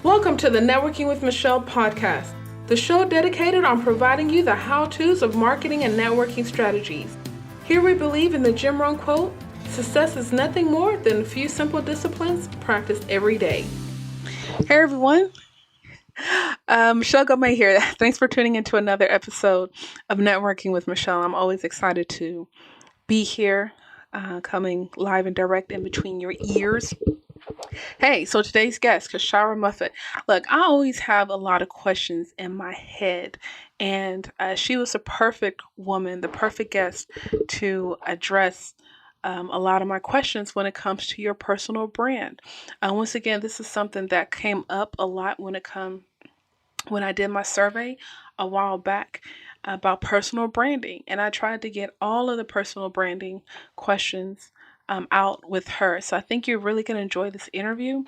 Welcome to the Networking with Michelle podcast, the show dedicated on providing you the how-tos of marketing and networking strategies. Here we believe in the Jim Rohn quote, success is nothing more than a few simple disciplines practiced every day. Hey everyone, Michelle Gomez here. Thanks for tuning into another episode of Networking with Michelle. I'm always excited to be here, coming live and direct in between your ears. Hey, so today's guest, Kyshira Moffett. Look, I always have a lot of questions in my head, and she was the perfect woman, the perfect guest to address a lot of my questions when it comes to your personal brand. Once again, this is something that came up a lot when I did my survey a while back about personal branding, and I tried to get all of the personal branding questions out with her. So I think you're really going to enjoy this interview.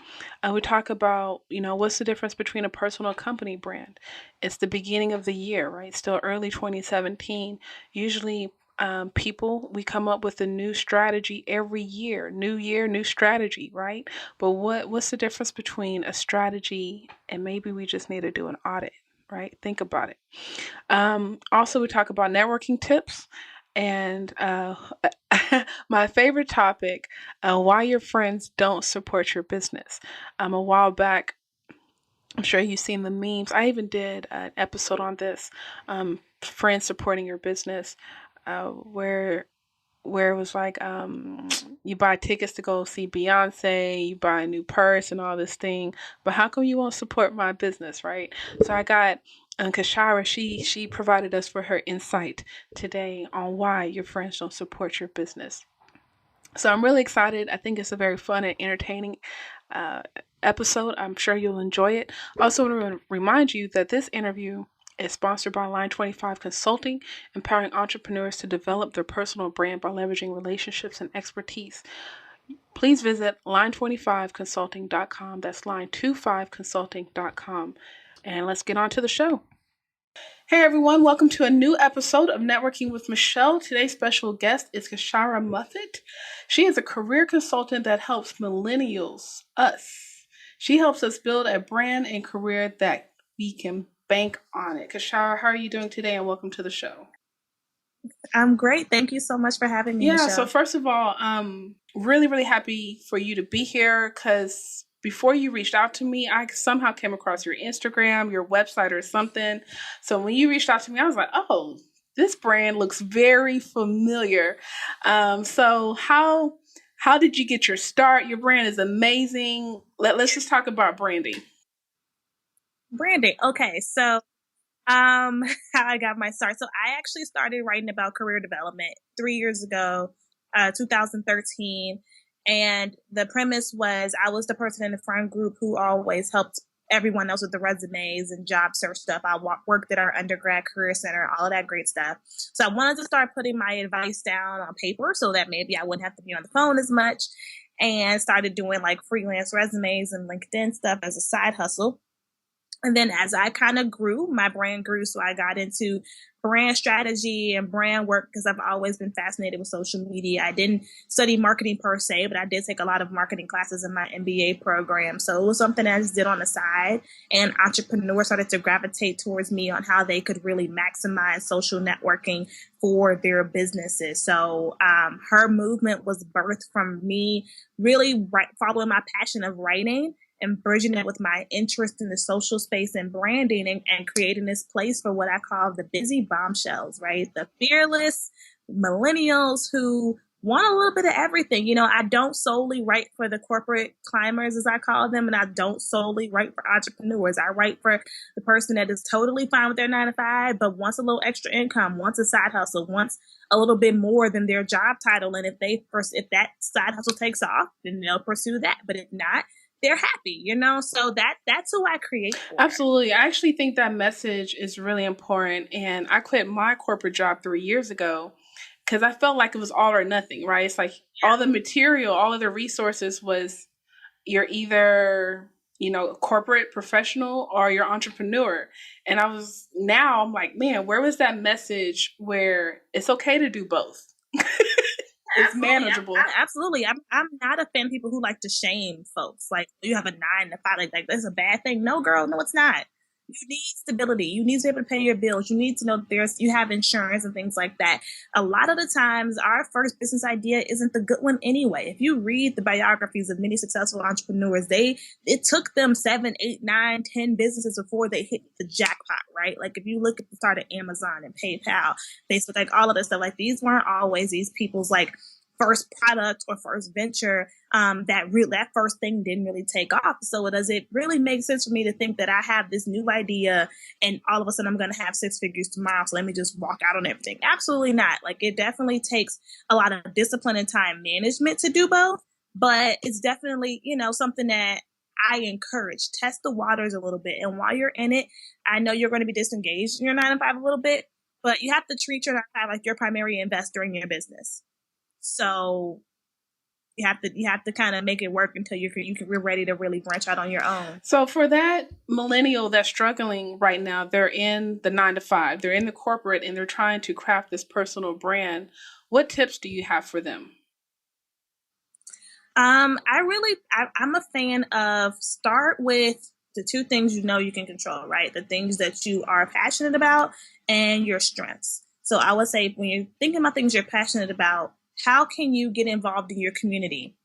We talk about, what's the difference between a personal and company brand? It's the beginning of the year, right? Still early 2017. Usually we come up with a new strategy every year. New year, new strategy, right? But what's the difference between a strategy and maybe we just need to do an audit, right? Think about it. Also, we talk about networking tips and my favorite topic, why your friends don't support your business. A while back, I'm sure you've seen the memes. I even did an episode on this, friends supporting your business, where it was like you buy tickets to go see Beyonce, you buy a new purse and all this thing, but how come you won't support my business, right? So I got Kyshira, she provided us for her insight today on why your friends don't support your business. So I'm really excited. I think it's a very fun and entertaining episode. I'm sure you'll enjoy it. Also want to remind you that this interview is sponsored by Line 25 Consulting, empowering entrepreneurs to develop their personal brand by leveraging relationships and expertise. Please visit line25consulting.com. That's line25consulting.com. And let's get on to the show. Hey everyone, welcome to a new episode of Networking with Michelle. Today's special guest is Kyshira Moffett. She is a career consultant that helps millennials, us. She helps us build a brand and career that we can bank on it. Kyshira, how are you doing today, and welcome to the show? I'm great. Thank you so much for having me, Michelle. So first of all, really, really happy for you to be here because before you reached out to me, I somehow came across your Instagram, your website or something. So when you reached out to me, I was like, oh, this brand looks very familiar. So how did you get your start? Your brand is amazing. Let's just talk about branding. Branding. Okay. So how I got my start. So I actually started writing about career development 3 years ago, 2013. And the premise was I was the person in the friend group who always helped everyone else with the resumes and job search stuff. I worked at our undergrad career center, all of that great stuff. So I wanted to start putting my advice down on paper so that maybe I wouldn't have to be on the phone as much, and started doing like freelance resumes and LinkedIn stuff as a side hustle. And then as I kind of grew, my brand grew. So I got into brand strategy and brand work because I've always been fascinated with social media. I didn't study marketing per se, but I did take a lot of marketing classes in my MBA program. So it was something I just did on the side, and entrepreneurs started to gravitate towards me on how they could really maximize social networking for their businesses. So her movement was birthed from me really following my passion of writing and bridging it with my interest in the social space and branding, and creating this place for what I call the busy bombshells, right? The fearless millennials who want a little bit of everything. I don't solely write for the corporate climbers, as I call them, and I don't solely write for entrepreneurs. I write for the person that is totally fine with their 9 to 5, but wants a little extra income, wants a side hustle, wants a little bit more than their job title. And if that side hustle takes off, then they'll pursue that. But if not, they're happy, so that's who I create for. Absolutely. I actually think that message is really important. And I quit my corporate job 3 years ago because I felt like it was all or nothing, right? It's like all the material, all of the resources was you're either, corporate professional or you're entrepreneur. And I'm like, man, where was that message where it's okay to do both? it's manageable. Absolutely. I'm not a fan of people who like to shame folks. Like, you have a 9 to 5, like that's a bad thing. No, girl, no, it's not. You need stability. You need to be able to pay your bills. You need to know that you have insurance and things like that. A lot of the times, our first business idea isn't the good one anyway. If you read the biographies of many successful entrepreneurs, it took them 7, 8, 9, 10 businesses before they hit the jackpot, right? Like if you look at the start of Amazon and PayPal, Facebook, like all of this stuff, like these weren't always these people's like first product or first venture, that first thing didn't really take off. So does it really make sense for me to think that I have this new idea and all of a sudden I'm going to have 6 figures tomorrow, so let me just walk out on everything? Absolutely not. Like, it definitely takes a lot of discipline and time management to do both, but it's definitely, something that I encourage. Test the waters a little bit. And while you're in it, I know you're going to be disengaged in your 9 to 5 a little bit, but you have to treat your 9 to 5 like your primary investor in your business. So you have to kind of make it work until you're ready to really branch out on your own. So for that millennial that's struggling right now, they're in the 9 to 5, they're in the corporate, and they're trying to craft this personal brand. What tips do you have for them? I'm a fan of start with the 2 things you can control, right? The things that you are passionate about and your strengths. So I would say when you're thinking about things you're passionate about, how can you get involved in your community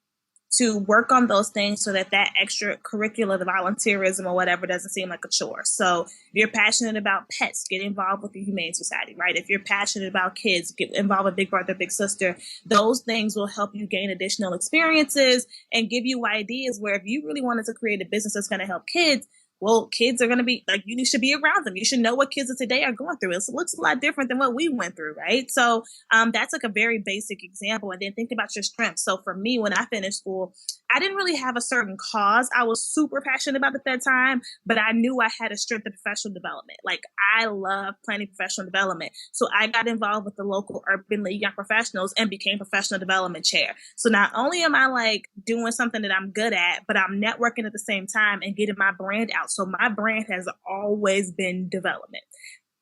to work on those things so that extracurricular, the volunteerism or whatever, doesn't seem like a chore? So if you're passionate about pets, get involved with the Humane Society, right? If you're passionate about kids, get involved with Big Brother, Big Sister. Those things will help you gain additional experiences and give you ideas where if you really wanted to create a business that's going to help kids, well, kids are going to be like, you should be around them. You should know what kids of today are going through. It looks a lot different than what we went through, right? So that's like a very basic example. And then think about your strengths. So for me, when I finished school, I didn't really have a certain cause I was super passionate about at that time, but I knew I had a strength in professional development. Like, I love planning professional development. So I got involved with the local Urban League Young Professionals and became professional development chair. So not only am I like doing something that I'm good at, but I'm networking at the same time and getting my brand out. So my brand has always been development.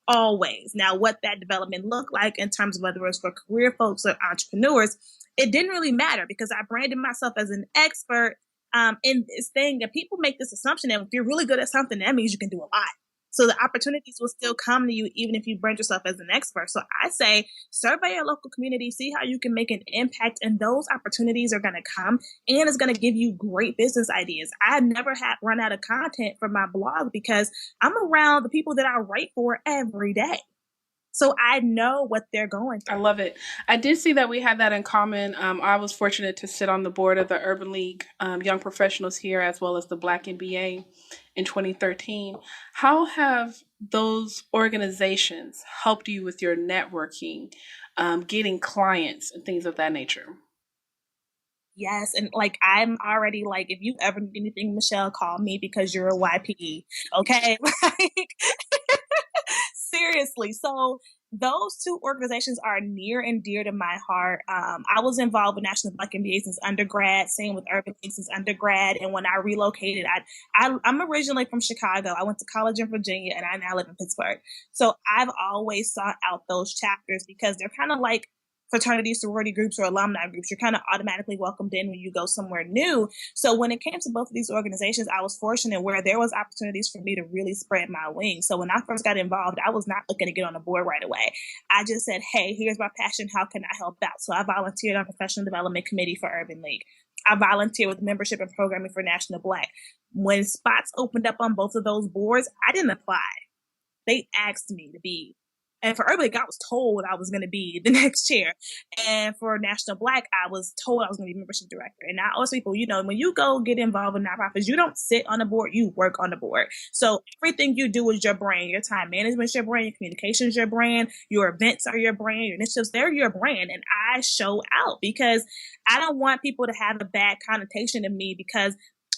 Always. Now, what that development looked like in terms of whether it's for career folks or entrepreneurs, it didn't really matter because I branded myself as an expert in this thing. And people make this assumption that if you're really good at something, that means you can do a lot. So the opportunities will still come to you even if you brand yourself as an expert. So I say, survey your local community, see how you can make an impact, and those opportunities are going to come, and it's going to give you great business ideas. I never had run out of content for my blog because I'm around the people that I write for every day. So I know what they're going through. I love it. I did see that we had that in common. I was fortunate to sit on the board of the Urban League Young Professionals here, as well as the Black MBA in 2013. How have those organizations helped you with your networking, getting clients and things of that nature? Yes. And like, I'm already like, if you ever need anything, Michelle, call me because you're a YPE. Okay. Like, seriously. So those 2 organizations are near and dear to my heart. I was involved with National Black MBA since undergrad, same with Urban League since undergrad. And when I relocated, I'm originally from Chicago. I went to college in Virginia and I now live in Pittsburgh. So I've always sought out those chapters because they're kind of like fraternity, sorority groups or alumni groups. You're kind of automatically welcomed in when you go somewhere new. So when it came to both of these organizations, I was fortunate where there was opportunities for me to really spread my wings. So when I first got involved, I was not looking to get on the board right away. I just said, hey, here's my passion. How can I help out? So I volunteered on Professional Development Committee for Urban League. I volunteered with membership and programming for National Black. When spots opened up on both of those boards, I didn't apply. They asked me to be. And for Urban League, I was told I was going to be the next chair. And for National Black, I was told I was going to be membership director. And I always people, when you go get involved with nonprofits, you don't sit on the board, you work on the board. So everything you do is your brand. Your time management is your brand, your communication is your brand, your events are your brand, your initiatives, they're your brand. And I show out because I don't want people to have a bad connotation of me because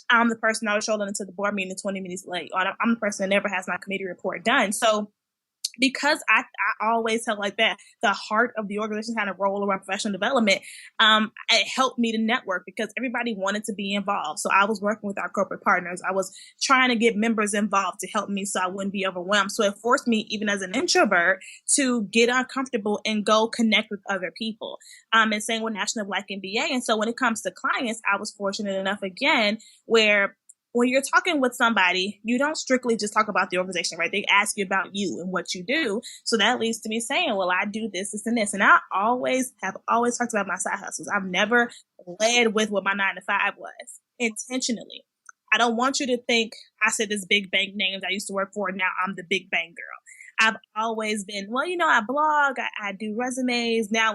I'm the person that was showing into the board meeting 20 minutes late. Or I'm the person that never has my committee report done. So because I always felt like that the heart of the organization kind of role around professional development, it helped me to network because everybody wanted to be involved. So I was working with our corporate partners. I was trying to get members involved to help me so I wouldn't be overwhelmed. So it forced me, even as an introvert, to get uncomfortable and go connect with other people. And same with National Black MBA. And so when it comes to clients, I was fortunate enough again where when you're talking with somebody, you don't strictly just talk about the organization, right? They ask you about you and what you do. So that leads to me saying, well, I do this, this, and this. And I have always talked about my side hustles. I've never led with what my 9-to-5 was intentionally. I don't want you to think I said this big bank names I used to work for. Now I'm the big bank girl. I've always been, well, I blog, I do resumes. Now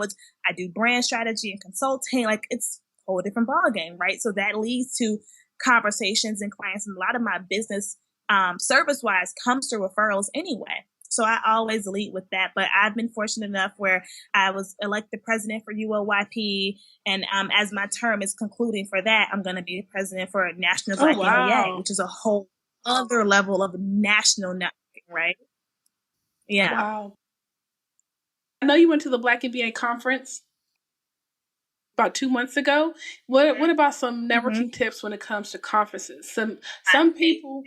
I do brand strategy and consulting. Like it's a whole different ballgame, right? So that leads to conversations and clients, and a lot of my business service wise comes through referrals anyway. So I always lead with that. But I've been fortunate enough where I was elected president for UOYP, and as my term is concluding for that, I'm going to be president for National Black MBA, which is a whole other level of national networking, right? Yeah. Wow. I know you went to the Black MBA conference about 2 months ago. What about some networking tips when it comes to conferences? Some people,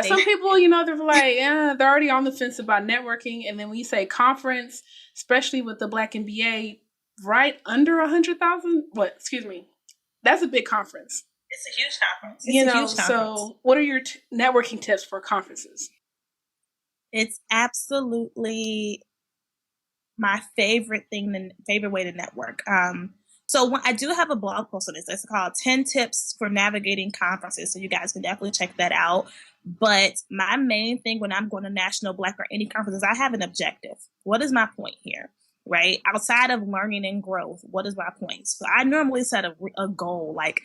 some people, they're like, they're already on the fence about networking. And then when you say conference, especially with the Black MBA, right under 100,000, that's a big conference. It's a huge conference. It's a huge conference. So what are your networking tips for conferences? It's absolutely my favorite way to network. So I do have a blog post on this. It's called 10 Tips for Navigating Conferences. So you guys can definitely check that out. But my main thing when I'm going to National Black or any conferences, I have an objective. What is my point here? Right? Outside of learning and growth, what is my point? So I normally set a goal. Like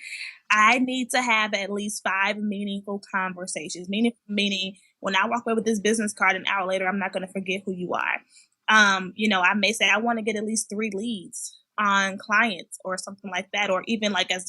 I need to have at least 5 meaningful conversations. Meaning when I walk away with this business card an hour later, I'm not going to forget who you are. I may say I want to get at least 3 leads on clients or something like that. Or even like as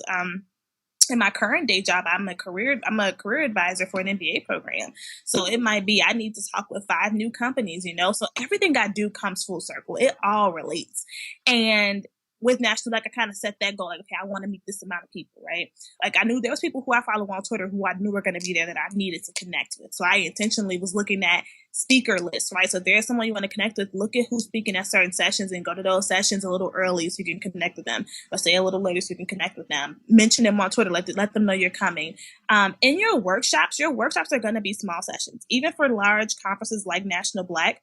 in my current day job, I'm a career advisor for an MBA program. So it might be I need to talk with 5 new companies, So everything I do comes full circle. It all relates. And with National Black, I kind of set that goal. Like, okay, I want to meet this amount of people, right? Like I knew there was people who I follow on Twitter who I knew were going to be there that I needed to connect with. So I intentionally was looking at speaker lists, right? So if there's someone you want to connect with, look at who's speaking at certain sessions and go to those sessions a little early so you can connect with them, or stay a little later so you can connect with them. Mention them on Twitter, let them know you're coming. In your workshops are going to be small sessions. Even for large conferences like National Black,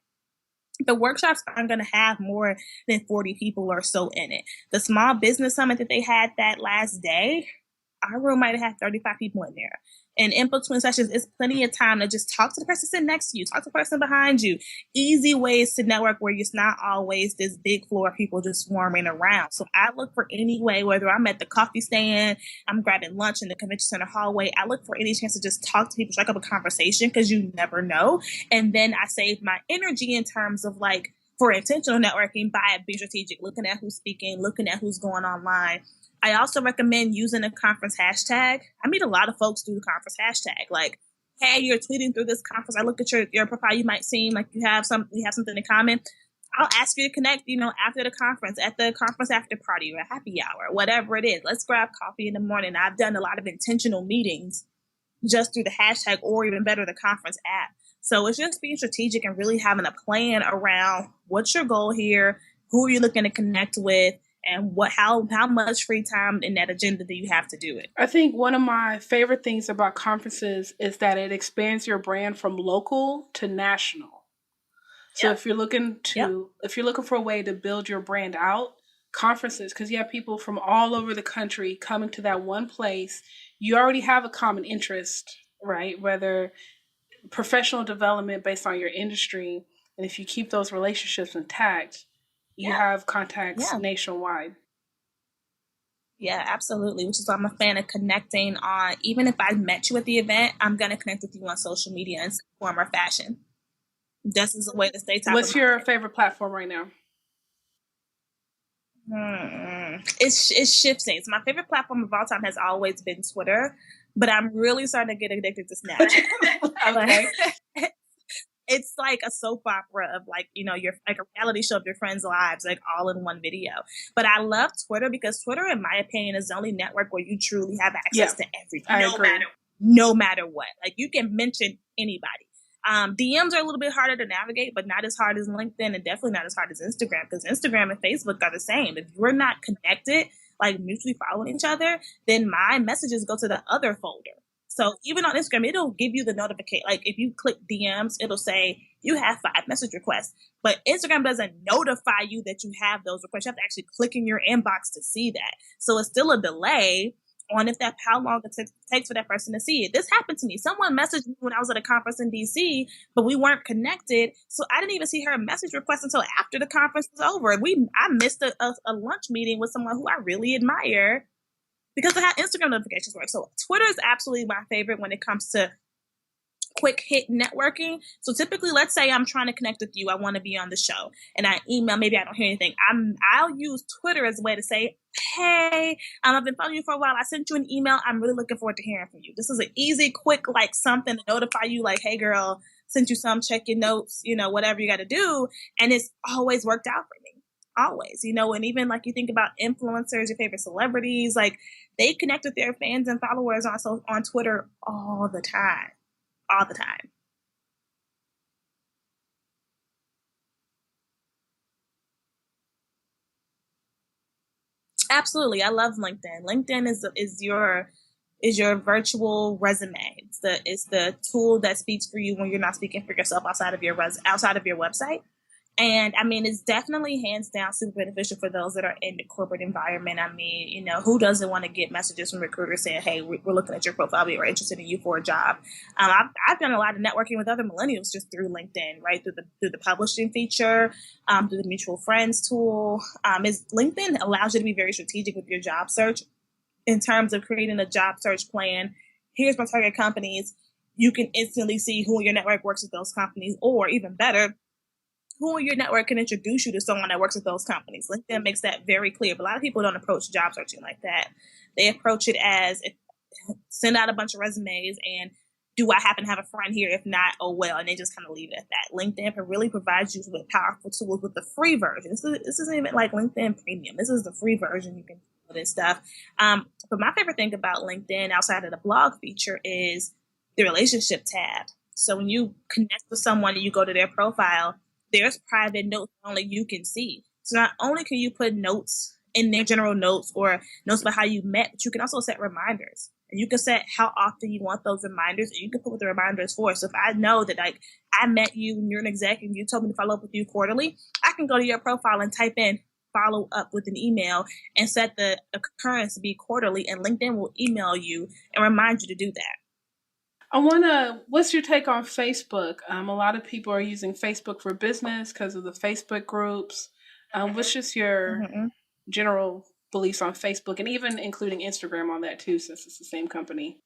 the workshops aren't going to have more than 40 people or so in it. The small business summit that they had that last day, our room might have had 35 people in there. And in between sessions, it's plenty of time to just talk to the person sitting next to you, talk to the person behind you. Easy ways to network where it's not always this big floor of people just swarming around. So I look for any way, whether I'm at the coffee stand, I'm grabbing lunch in the convention center hallway, I look for any chance to just talk to people, strike up a conversation, because you never know. And then I save my energy in terms of like, for intentional networking by being strategic, looking at who's speaking, looking at who's going online. I also recommend using a conference hashtag. I meet a lot of folks through the conference hashtag. Like, hey, you're tweeting through this conference. I look at your profile. You might seem like you have something in common. I'll ask you to connect, after the conference, at the conference after party or a happy hour, whatever it is. Let's grab coffee in the morning. I've done a lot of intentional meetings just through the hashtag, or even better, the conference app. So it's just being strategic and really having a plan around what's your goal here, who are you looking to connect with, and how much free time in that agenda do you have to do it? I think one of my favorite things about conferences is that it expands your brand from local to national. So if you're looking for a way to build your brand out, conferences, because you have people from all over the country coming to that one place, you already have a common interest, right? Whether professional development based on your industry, and if you keep those relationships intact, you have contacts nationwide. Yeah, absolutely. Which is why I'm a fan of connecting on, even if I met you at the event, I'm going to connect with you on social media in some form or fashion. This is a way to stay top What's your favorite platform right now? It's shifting. So my favorite platform of all time has always been Twitter, but I'm really starting to get addicted to Snapchat. Okay. It's like a soap opera of like, your like a reality show of your friends' lives, like all in one video. But I love Twitter because Twitter, in my opinion, is the only network where you truly have access to everything, no matter what. Like you can mention anybody. DMs are a little bit harder to navigate, but not as hard as LinkedIn and definitely not as hard as Instagram, because Instagram and Facebook are the same. If we're not connected, like mutually following each other, then my messages go to the other folder. So even on Instagram, it'll give you the notification. Like if you click DMs, it'll say you have 5 message requests. But Instagram doesn't notify you that you have those requests. You have to actually click in your inbox to see that. So it's still a delay on how long it takes for that person to see it. This happened to me. Someone messaged me when I was at a conference in DC, but we weren't connected. So I didn't even see her message request until after the conference was over. I missed a lunch meeting with someone who I really admire because of how Instagram notifications work. So Twitter is absolutely my favorite when it comes to quick hit networking. So typically, let's say I'm trying to connect with you. I want to be on the show and I email, maybe I don't hear anything. I'll use Twitter as a way to say, hey, I've been following you for a while. I sent you an email. I'm really looking forward to hearing from you. This is an easy, quick, like something to notify you like, hey girl, sent you some, check your notes, whatever you got to do. And it's always worked out for me. Always, and even like you think about influencers, your favorite celebrities, like they connect with their fans and followers on Twitter all the time. All the time. Absolutely. I love LinkedIn. LinkedIn is your virtual resume. It's the tool that speaks for you when you're not speaking for yourself outside of your website. And I mean, it's definitely hands down super beneficial for those that are in the corporate environment. I mean, who doesn't want to get messages from recruiters saying, hey, we're looking at your profile. We're interested in you for a job. I've done a lot of networking with other millennials just through LinkedIn, right? Through the publishing feature, through the mutual friends tool. LinkedIn allows you to be very strategic with your job search in terms of creating a job search plan. Here's my target companies. You can instantly see who in your network works with those companies, or even better, who in your network can introduce you to someone that works with those companies. LinkedIn makes that very clear. But a lot of people don't approach job searching like that. They approach it as send out a bunch of resumes and do I happen to have a friend here? If not, oh well. And they just kind of leave it at that. LinkedIn really provides you with powerful tools with the free version. This isn't even like LinkedIn Premium. This is the free version. You can do this stuff. But my favorite thing about LinkedIn outside of the blog feature is the relationship tab. So when you connect with someone and you go to their profile, there's private notes only you can see. So not only can you put notes in their general notes or notes about how you met, but you can also set reminders. And you can set how often you want those reminders, and you can put what the reminders for. So if I know that like I met you and you're an exec and you told me to follow up with you quarterly, I can go to your profile and type in follow up with an email and set the occurrence to be quarterly, and LinkedIn will email you and remind you to do that. What's your take on Facebook? A lot of people are using Facebook for business because of the Facebook groups. What's just your general beliefs on Facebook, and even including Instagram on that too, since it's the same company?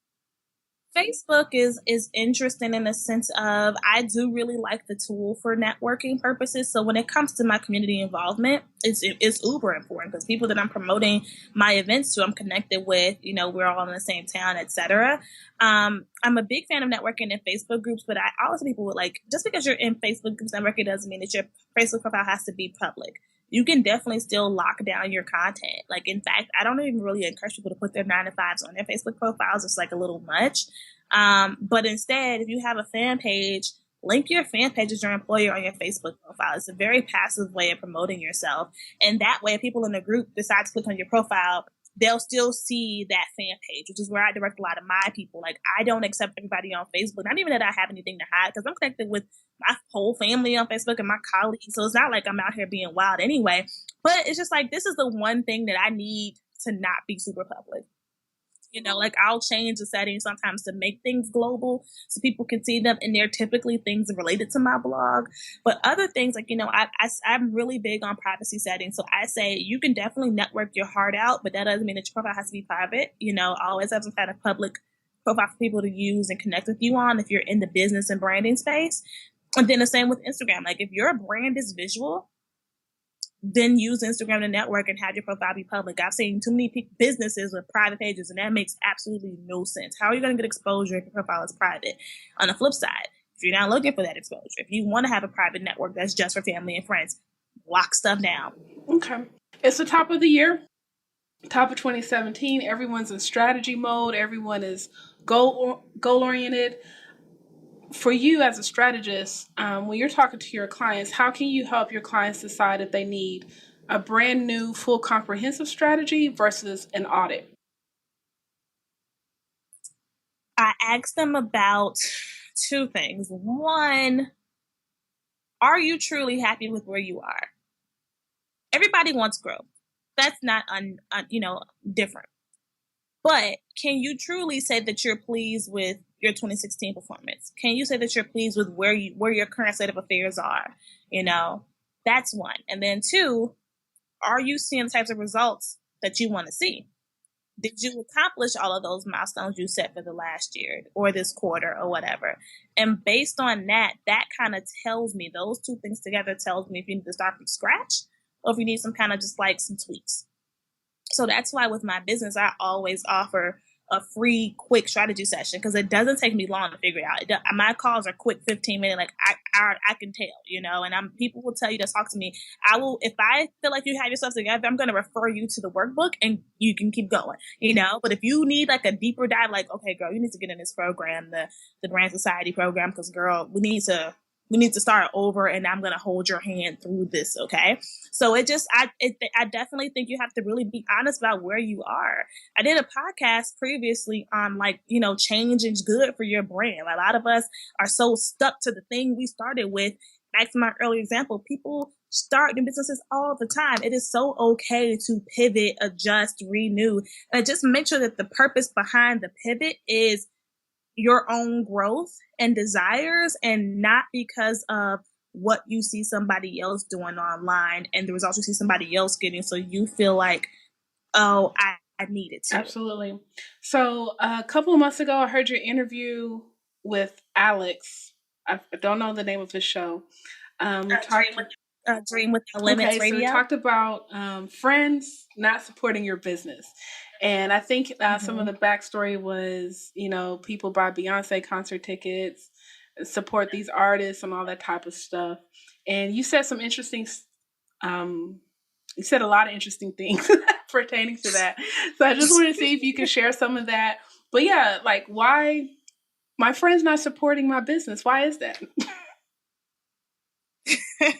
Facebook is interesting in the sense of I do really like the tool for networking purposes. So when it comes to my community involvement, it's uber important because people that I'm promoting my events to, I'm connected with, we're all in the same town, etc. I'm a big fan of networking in Facebook groups, but I always people would like, just because you're in Facebook groups networking doesn't mean that your Facebook profile has to be public. You can definitely still lock down your content. Like, in fact, I don't even really encourage people to put their 9-to-5s on their Facebook profiles. It's like a little much. But instead, if you have a fan page, link your fan page as your employer on your Facebook profile. It's a very passive way of promoting yourself. And that way, if people in the group decide to click on your profile, they'll still see that fan page, which is where I direct a lot of my people. Like, I don't accept everybody on Facebook. Not even that I have anything to hide, because I'm connected with my whole family on Facebook and my colleagues. So it's not like I'm out here being wild anyway. But it's just like, this is the one thing that I need to not be super public. Like I'll change the settings sometimes to make things global so people can see them. And they're typically things related to my blog. But other things like, I'm really big on privacy settings. So I say you can definitely network your heart out, but that doesn't mean that your profile has to be private. Always have some kind of public profile for people to use and connect with you on if you're in the business and branding space. And then the same with Instagram. Like if your brand is visual, then use Instagram to network and have your profile be public. I've seen too many businesses with private pages, and that makes absolutely no sense. How are you going to get exposure if your profile is private? On the flip side, If you're not looking for that exposure, if you want to have a private network that's just for family and friends, lock stuff down. Okay. It's the top of the year, top of 2017. Everyone's in strategy mode. Everyone is goal oriented. For you as a strategist, when you're talking to your clients, how can you help your clients decide if they need a brand new, full, comprehensive strategy versus an audit? I asked them about two things. One, are you truly happy with where you are? Everybody wants growth. That's not different. But can you truly say that you're pleased with your 2016 performance? Can you say that you're pleased with where your current state of affairs are? That's one. And then two, are you seeing the types of results that you want to see? Did you accomplish all of those milestones you set for the last year or this quarter or whatever? And based on that kind of tells me, those two things together tells me if you need to start from scratch or if you need some kind of just like some tweaks. So that's why with my business, I always offer a free, quick strategy session because it doesn't take me long to figure it out. My calls are quick, 15-minute. Like I can tell, and people will tell you to talk to me. I will, if I feel like you have yourself together, I'm going to refer you to the workbook and you can keep going, But if you need like a deeper dive, like, okay, girl, you need to get in this program, the Brand Society program, because girl, we need to start over and I'm going to hold your hand through this. Okay. So I definitely think you have to really be honest about where you are. I did a podcast previously on change is good for your brand. A lot of us are so stuck to the thing we started with. Back to my earlier example, people start new businesses all the time. It is so okay to pivot, adjust, renew, and just make sure that the purpose behind the pivot is your own growth and desires and not because of what you see somebody else doing online and the results you see somebody else getting. So you feel like, oh, I need it too. Absolutely. So a couple of months ago, I heard your interview with Alex. I don't know the name of his show. Dream with the Limits Radio. So we talked about friends not supporting your business. And I think some of the backstory was, people buy Beyonce concert tickets, support these artists and all that type of stuff. And you said some interesting, you said a lot of interesting things pertaining to that. So I just wanted to see if you could share some of that. But yeah, like why my friend's not supporting my business? Why is that? I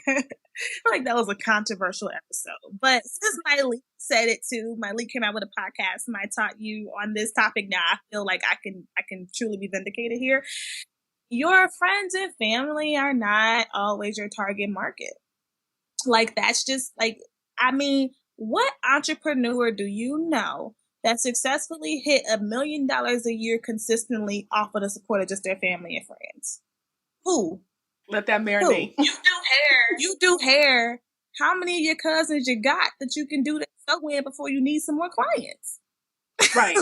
feel like that was a controversial episode. But since Miley said it too, Miley came out with a podcast and I taught you on this topic. Now I feel like I can truly be vindicated here. Your friends and family are not always your target market. Like that's just like, what entrepreneur do you know that successfully hit $1 million a year consistently off of the support of just their family and friends? Who? Let that marinate. You do hair. How many of your cousins you got that you can do that so in before you need some more clients? Right.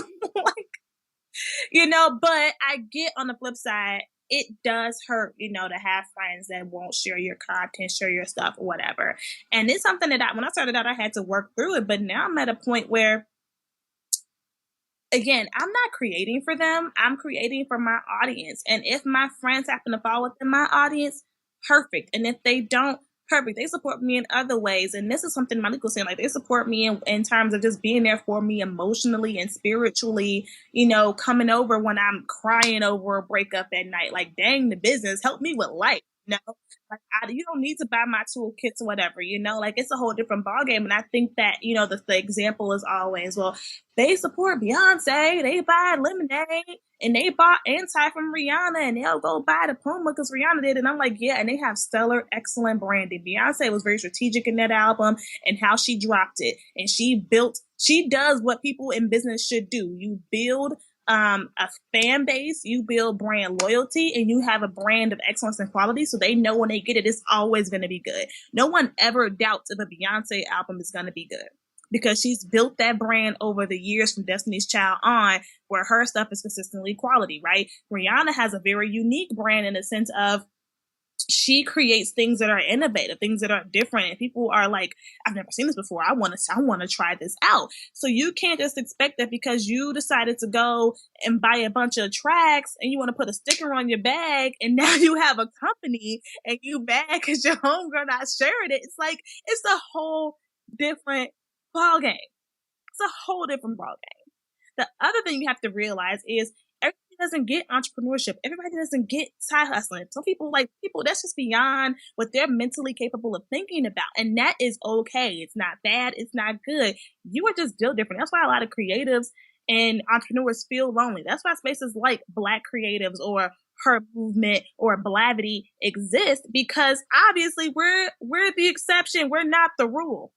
But I get on the flip side, it does hurt, to have friends that won't share your content, share your stuff or whatever. And it's something that when I started out, I had to work through it. But now I'm at a point where, again, I'm not creating for them. I'm creating for my audience. And if my friends happen to fall within my audience, perfect. And if they don't, perfect. They support me in other ways. And this is something Malik was saying, like they support me in terms of just being there for me emotionally and spiritually, coming over when I'm crying over a breakup at night. Like, dang, the business, help me with life. Like you don't need to buy my toolkits or whatever, like it's a whole different ballgame. And I think that, the example is always, well, they support Beyonce, they buy Lemonade, and they bought Anti from Rihanna, and they'll go buy the Puma because Rihanna did. And I'm like, yeah, and they have stellar, excellent branding. Beyonce was very strategic in that album and how she dropped it. And she does what people in business should do. You build a fan base, you build brand loyalty, and you have a brand of excellence and quality, so they know when they get it, it's always going to be good. No one ever doubts if a Beyonce album is going to be good because she's built that brand over the years from Destiny's Child on, where her stuff is consistently quality, right? Rihanna has a very unique brand in the sense of she creates things that are innovative, things that are different, and people are like, I've never seen this before. I want to try this out. So you can't just expect that because you decided to go and buy a bunch of tracks and you want to put a sticker on your bag, and now you have a company and you mad because your homegirl not sharing it. It's like, it's a whole different ball game. It's a whole different ball game. The other thing you have to realize is everybody doesn't get entrepreneurship. Everybody doesn't get side hustling. Some people, that's just beyond what they're mentally capable of thinking about. And that is okay. It's not bad. It's not good. You are just built different. That's why a lot of creatives and entrepreneurs feel lonely. That's why spaces like Black creatives or Her Movement or Blavity exist, because obviously we're the exception. We're not the rule.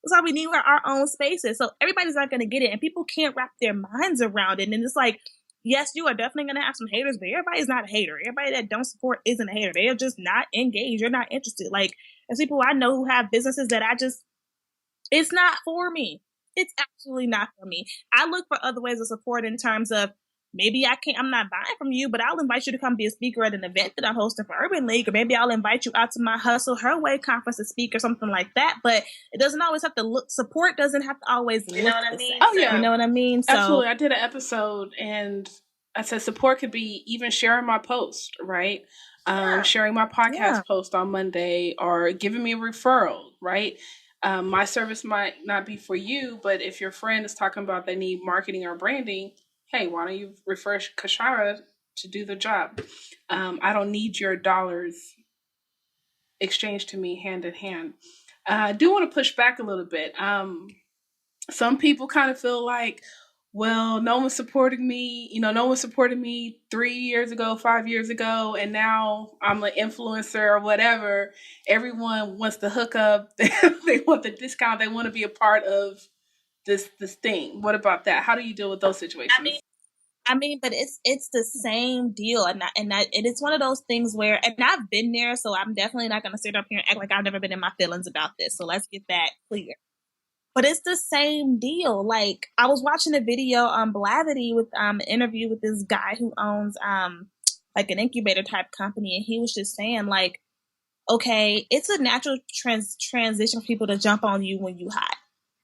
That's why we need our own spaces. So everybody's not going to get it, and people can't wrap their minds around it. And it's like, yes, you are definitely going to have some haters, but everybody's not a hater. Everybody that don't support isn't a hater. They are just not engaged. You're not interested. Like, there's people I know who have businesses that it's not for me. It's absolutely not for me. I look for other ways of support in terms of, maybe I'm not buying from you, but I'll invite you to come be a speaker at an event that I'm hosting for Urban League, or maybe I'll invite you out to my Hustle Her Way conference to speak or something like that. But it doesn't always have to look, support doesn't have to always look the same. Oh, yeah. You know what I mean? So, absolutely. I did an episode and I said support could be even sharing my post, right? Sharing my podcast post on Monday, or giving me a referral, right? My service might not be for you, but if your friend is talking about they need marketing or branding, hey, why don't you refer Kyshira to do the job? I don't need your dollars exchanged to me hand in hand. I do want to push back a little bit. Some people kind of feel like, well, no one supported me. No one supported me 3 years ago, 5 years ago, and now I'm an influencer or whatever. Everyone wants the hookup. They want the discount. They want to be a part of this thing. What about that? How do you deal with those situations? I mean, but it's the same deal, and it's one of those things where, and I've been there, so I'm definitely not going to sit up here and act like I've never been in my feelings about this. So let's get that clear. But it's the same deal. Like, I was watching a video on Blavity with an interview with this guy who owns like an incubator type company, and he was just saying, like, okay, it's a natural transition for people to jump on you when you hot.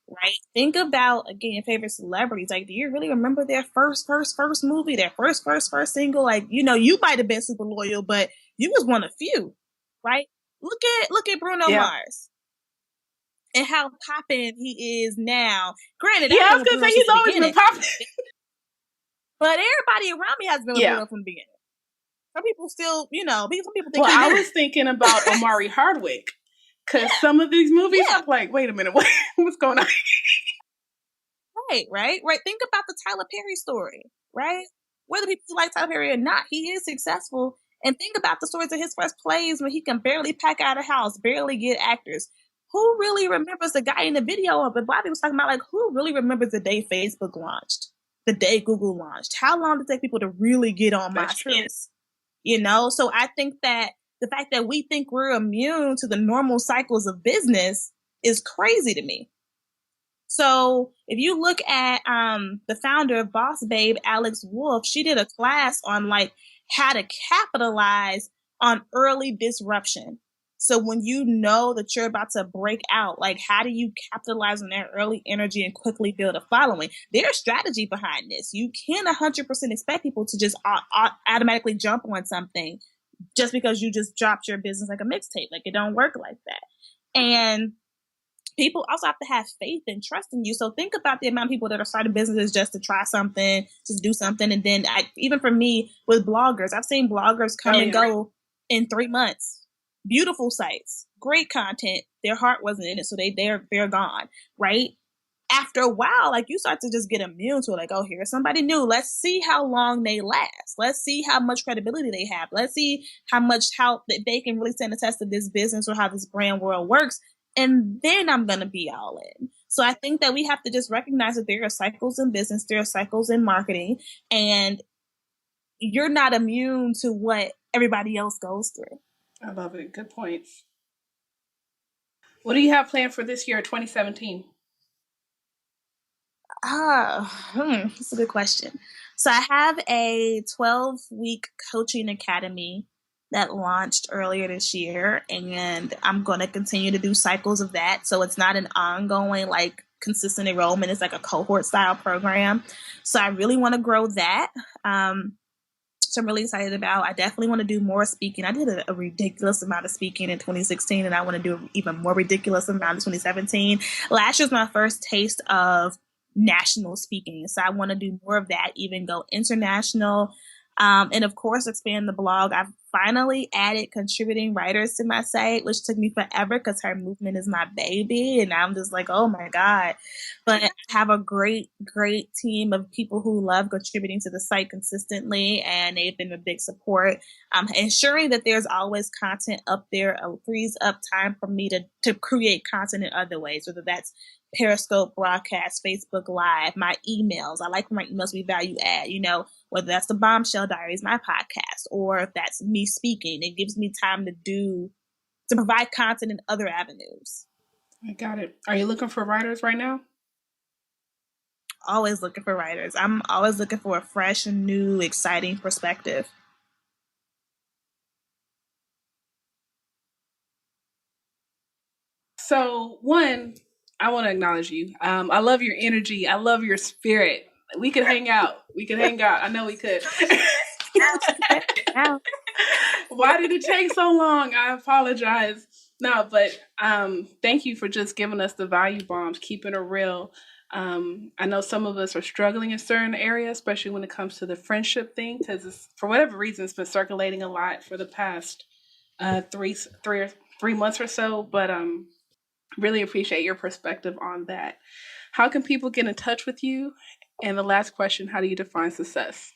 Right? Think about, again, your favorite celebrities. Like, do you really remember their first movie, their first single? Like, you might have been super loyal, but you was one of few, right? Look at Bruno Mars and how poppin' he is now. Granted, I was gonna say he's always been poppin', but everybody around me has been with Bruno from the beginning. Some people still, some people think. Well, I was thinking about Omari Hardwick. Because some of these movies, I'm like, wait a minute, what's going on? Right. Think about the Tyler Perry story, right? Whether people like Tyler Perry or not, he is successful. And think about the stories of his first plays when he can barely pack out a house, barely get actors. Who really remembers the guy in the video? But Bobby was talking about, like, who really remembers the day Facebook launched, the day Google launched? How long did it take people to really get on MySpace? So I think that the fact that we think we're immune to the normal cycles of business is crazy to me. So if you look at the founder of Boss Babe, Alex Wolf, she did a class on, like, how to capitalize on early disruption. So when you know that you're about to break out, like, how do you capitalize on that early energy and quickly build a following? There's strategy behind this. You can't 100% expect people to just automatically jump on something just because you just dropped your business like a mixtape. Like, it don't work like that. And people also have to have faith and trust in you. So think about the amount of people that are starting businesses just to try something, just do something. And then even for me with bloggers, I've seen bloggers come and go in 3 months. Beautiful sites, great content. Their heart wasn't in it, so they're gone, right? After a while, like, you start to just get immune to it. Like, oh, here's somebody new. Let's see how long they last. Let's see how much credibility they have. Let's see how they can really stand the test of this business or how this brand world works. And then I'm going to be all in. So I think that we have to just recognize that there are cycles in business, there are cycles in marketing, and you're not immune to what everybody else goes through. I love it. Good points. What do you have planned for this year, 2017? That's a good question. So I have a 12-week coaching academy that launched earlier this year, and I'm going to continue to do cycles of that. So it's not an ongoing, like, consistent enrollment. It's like a cohort style program. So I really want to grow that. So I'm really excited about. I definitely want to do more speaking. I did a ridiculous amount of speaking in 2016, and I want to do an even more ridiculous amount in 2017. Last year was my first taste of national speaking, so I want to do more of that, even go international. And of course, expand the blog. I've finally added contributing writers to my site, which took me forever because her movement is my baby. And I'm just like, oh my God. But I have a great, great team of people who love contributing to the site consistently. And they've been a big support. Ensuring that there's always content up there frees up time for me to create content in other ways, whether that's Periscope broadcast, Facebook Live, my emails. I like for my emails to be value add, whether that's the Bombshell Diaries, my podcast, or if that's me speaking. It gives me time to provide content in other avenues. I got it. Are you looking for writers right now? Always looking for writers. I'm always looking for a fresh, new, exciting perspective. So, one, I want to acknowledge you. I love your energy. I love your spirit. We could hang out. I know we could. Why did it take so long? I apologize. No, but thank you for just giving us the value bombs, keeping it real. I know some of us are struggling in certain areas, especially when it comes to the friendship thing, because for whatever reason, it's been circulating a lot for the past 3 months or so. But really appreciate your perspective on that. How can people get in touch with you? And the last question, how do you define success?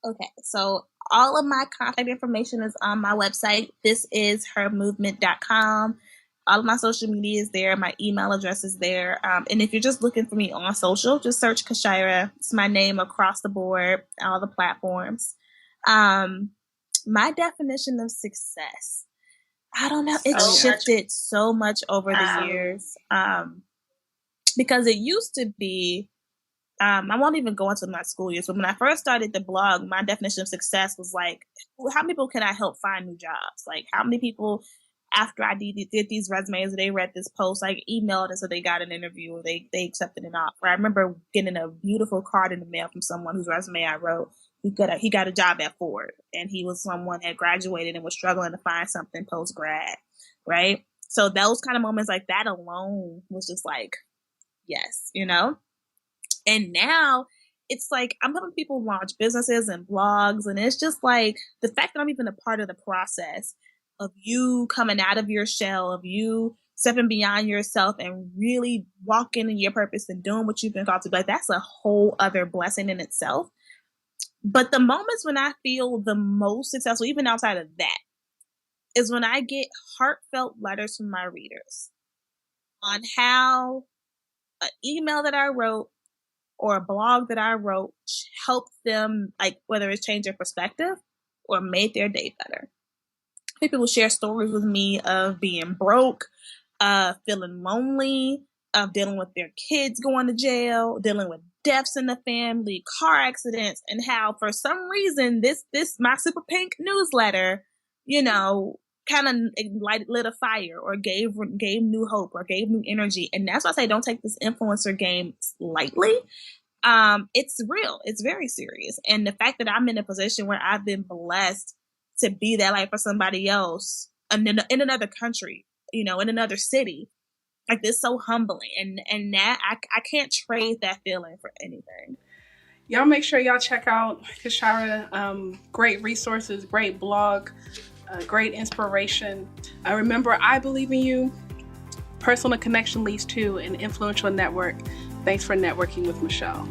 Okay, so all of my contact information is on my website. This is hermovement.com. All of my social media is there. My email address is there. And if you're just looking for me on social, just search Kyshira. It's my name across the board, all the platforms. My definition of success, I don't know. It's shifted so much over the years. Because it used to be, I won't even go into my school years, but when I first started the blog, my definition of success was like, how many people can I help find new jobs? Like, how many people, after I did these resumes, they read this post, like emailed and so they got an interview or they accepted an offer. I remember getting a beautiful card in the mail from someone whose resume I wrote. He got a job at Ford, and he was someone that graduated and was struggling to find something post-grad, right? So those kind of moments like that alone was just like, yes, And now it's like I'm helping people launch businesses and blogs, and it's just like the fact that I'm even a part of the process of you coming out of your shell, of you stepping beyond yourself and really walking in your purpose and doing what you've been called to do. Like, that's a whole other blessing in itself. But the moments when I feel the most successful, even outside of that, is when I get heartfelt letters from my readers on how an email that I wrote or a blog that I wrote helped them, like, whether it's changed their perspective or made their day better. People share stories with me of being broke, feeling lonely, of dealing with their kids going to jail, dealing with deaths in the family, car accidents, and how for some reason this my super pink newsletter, kind of lit a fire or gave new hope or gave new energy. And that's why I say don't take this influencer game lightly. It's real. It's very serious. And the fact that I'm in a position where I've been blessed to be that light for somebody else in another country, in another city, like, this, so humbling. And that I can't trade that feeling for anything. Y'all make sure y'all check out Kyshira. Great resources, great blog, great inspiration. Remember, I believe in you. Personal connection leads to an influential network. Thanks for networking with Michelle.